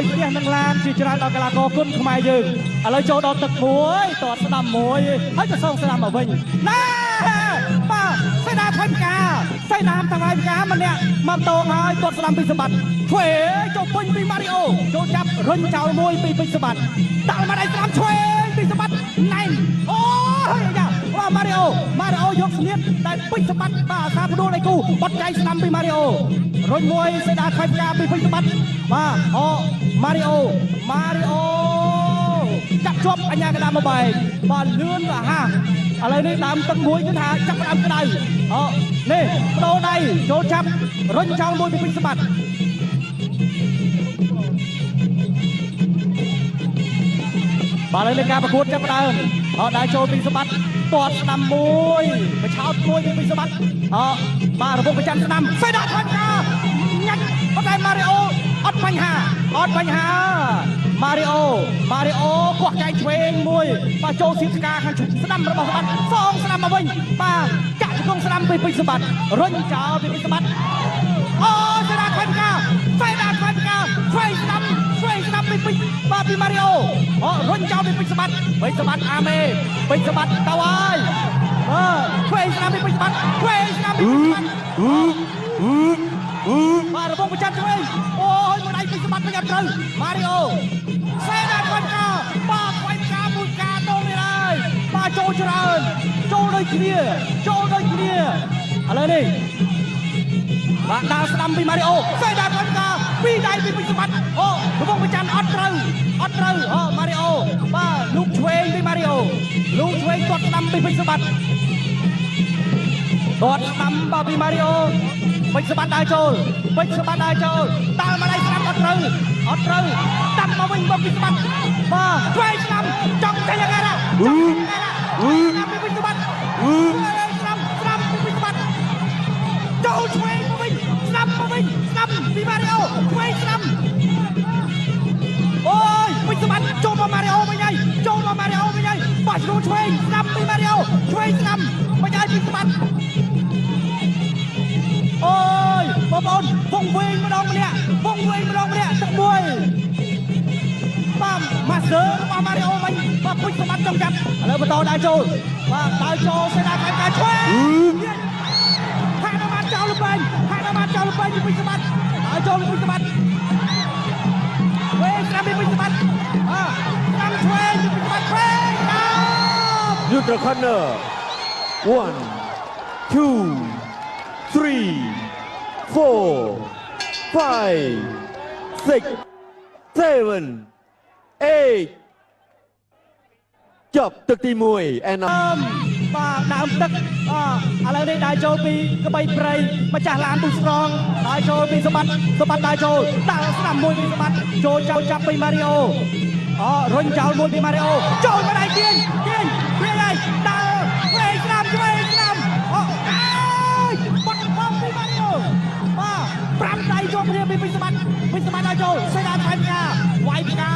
យផ្ទះនឹងឡានជាច្រើនដល់កីឡាករគុណខ្មែរយើងឥឡូវចូលដល់ទឹកមួយតតស្ដាំមួយហើយក៏សងស្ដាំមកវិញណាបាទសេនាថៃការសេនាថៃការម្នាក់មកតងហើយតតស្ដាំពីសម្បត្តិឆ្វេងចូលពេញពីម៉ារីអូចូលចាប់រុញចោលមួយពីពេញសម្បត្តិដាក់មកដៃស្ដាំឆ្វេងពីសម្បត្តិណែនអូយយ៉ាម៉ារីអូយកស្នៀតតែពេញសម្បត្តិបាទអាសាផ្ដួលដៃគូបត់ចៃស្ដាំពីម៉ារីអូរុញមួយសេនាថៃការពីពេញសម្បត្តិបាទអូម៉ារីអូចាប់ជាប់អញ្ញាកណ្ដាលមកបែកបាទលឿនរហ័សឥឡូវនេះដើមទឹកមួយគឺថាចាប់ដើមក្តៅអូនេះបដូរដៃចូលចាប់រុញចោលមួយពីពេញសម្បត្តិបាទឥឡូវនេះការប្រកួតចាប់ដើមដើរចូលពីសម្បត្តិទាត់ស្ដាំមួយបឆោតមួយពីពេញសម្បត្តិបាទរំពងប្រចាំស្ដាំសេដាថៃការញ៉ាច់ប៉ុន្តែម៉ារីអូអត់បញ្ហាម៉ារីអូកោះចែកឆ្វេងមួយបាទចូលសៀកស្កាខាងស្ដាំរបស់សម្បត្តិសងស្ដាំមកវិញបាទចាក់ជង្គង់ស្ដាំពីពេញសម្បត្តិរុញចោលពីពេញសម្បត្តិអូសេដាថៃការឆ្វេងស្ដាំពីពេញបាទពីម៉ារីអូរុញចោលពីពេញសម្បត្តិអាមេពេញសម្បត្តិទៅហើយឆ្វេងស្ដាំពីពេញសម្បត្តិបាទរំពងប្រចាំឆ្វេងអូយមួយដៃពេញសម្បត្តិមិនអត់ត្រូវម៉ារីអូសេដាថៃការបាទខ្វាយការមួយការដងនេះហើយបាទចូលច្រើនចូលដូចគ្នាឥឡូវនេះបាទដើរស្ដាំពីម៉ារីអូសេដាថៃការពីដៃពីពេញសម្បត្តិអូរំពងប្រចាំអត់ត្រូវម៉ារីអូបាទលូកឆ្វេងពីម៉ារីអូលូកឆ្វេងទាត់ស្ដាំពីពេញសម្បត្តិទាត់ស្ដាំបាទពីម៉ារីអូពេញសម្បត្តិដើរចូលដើរមកដៃស្ដាំអត់ត្រូវដាំមកវិញមកពីសម្បត្តិបាទឆ្វេងស្ដាំចង់ចេញយ៉ាងណាពីពេញសម្បត្តិស្ដាំពីពេញសម្បត្តិចូលឆ្វេងមកវិញស្ដាំពីម៉ារីអូឆ្វេងស្ដាំអូយពេញសម្បត្តិចូលមកម៉ារីអូវិញហើយបាទឆ្លងឆ្វេងស្ដាំពីម៉ារីអូឆ្វេងស្ដាំមិនឲ្យពីសម្បត្តិអូយបងប្អូនវងវែងម្ដងម្នាក់ទឹកមួយបាទម៉ាស្ទ័ររបស់ម៉ារីអូវិញបាទពេញសម្បត្តិចង់ចាប់ឥឡូវបន្តដើរចូលសេដាថៃការឆ្វេងហាក់បានចោលលំពេញពីពេញសម្បត្តិដើរចូលពីពេញសម្បត្តិវែងស្ដាំពីពេញសម្បត្តិស្ដាំឆ្វេងពីពេញសម្បត្តិយុទ្ធខណ្ឌ 1 2 3 4 5 6 7 8ចប់ទឹកទី1អេណាបាទដើមទឹកឥឡូវនេះដើរចូលពីក្បីព្រៃម្ចាស់ឡានទូស្រងដើរចូលពីសម្បត្តិដើរចូលដើរស្ដាំមួយពីសម្បត្តិចូលចាប់ពីម៉ារីអូរុញចោលមួយពីម៉ារីអូចូលមកដៃទាញហើយដើរឆ្វេងស្ដាំបាត់បងពីម៉ារីអូបាទ5ដៃជាប់គ្នាពីពេញសម្បត្តិដើរចូលសេដាថៃការវាយផ្កា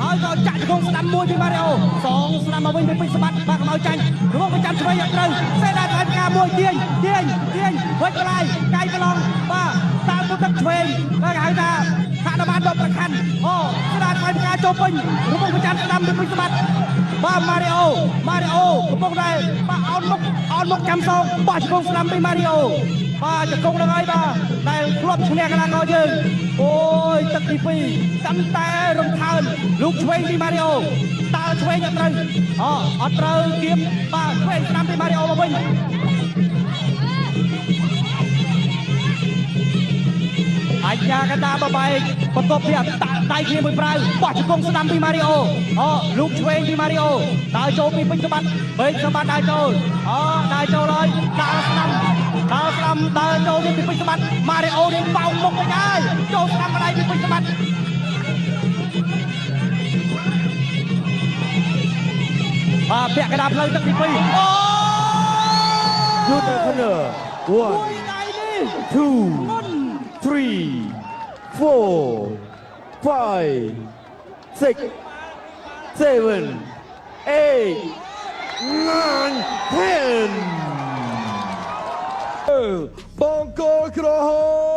ហើយក៏ចាក់ជង្គង់ស្ដាំមួយពីម៉ារីអូសងស្ដាំមកវិញពីពេញសម្បត្តិបាទកុំឲ្យចាញ់រងប្រចាំឆ្វេងអត់ត្រូវសេដាថៃការមួយទាញវិញកន្លែងកាយប្រឡងបាទតាមពុតទឹកឆ្វេងគេហៅថាហាក់បានដប់ប្រខាន់សេដាថៃការចូលពេញរងប្រចាំស្ដាំពីពេញសម្បត្តិបាទម៉ារីអូកំពុងតែបាទអោនមុខចាំសងបោះជង្គង់ស្ដាំពីម៉ារីអូបាទជង្គង់នឹងហើយបាទដែលធ្លាប់ឈ្នះកីឡាករយើងអូយទឹកទី2កាន់តែរំខានលូកឆ្វេងពីម៉ារីអូតើឆ្វេងអត់ត្រូវគៀបបាទឆ្វេងស្ដាំពីម៉ារីអូមកវិញអាញាកណ្ដាលបបែកបន្ទាប់ពីដៃគ្នាមួយប្រៅបោះជង្គង់ស្ដាំពីម៉ារីអូលូកឆ្វេងពីម៉ារីអូដើរចូលពីពេញសម្បត្តិដើរចូលហើយដើរស្ដាំដើរចូលពីពេញសម្បត្តិម៉ារីអូនេះបោកមុខវិញហើយចូលស្ដាំម្ដាយពីពេញសម្បត្តិបាទពាក់កណ្ដាលផ្លូវទឹកទី2យុទ្ធខណ្ឌ 1 2 3 4 5 6 7 8 9 10 បងកូនក្រហម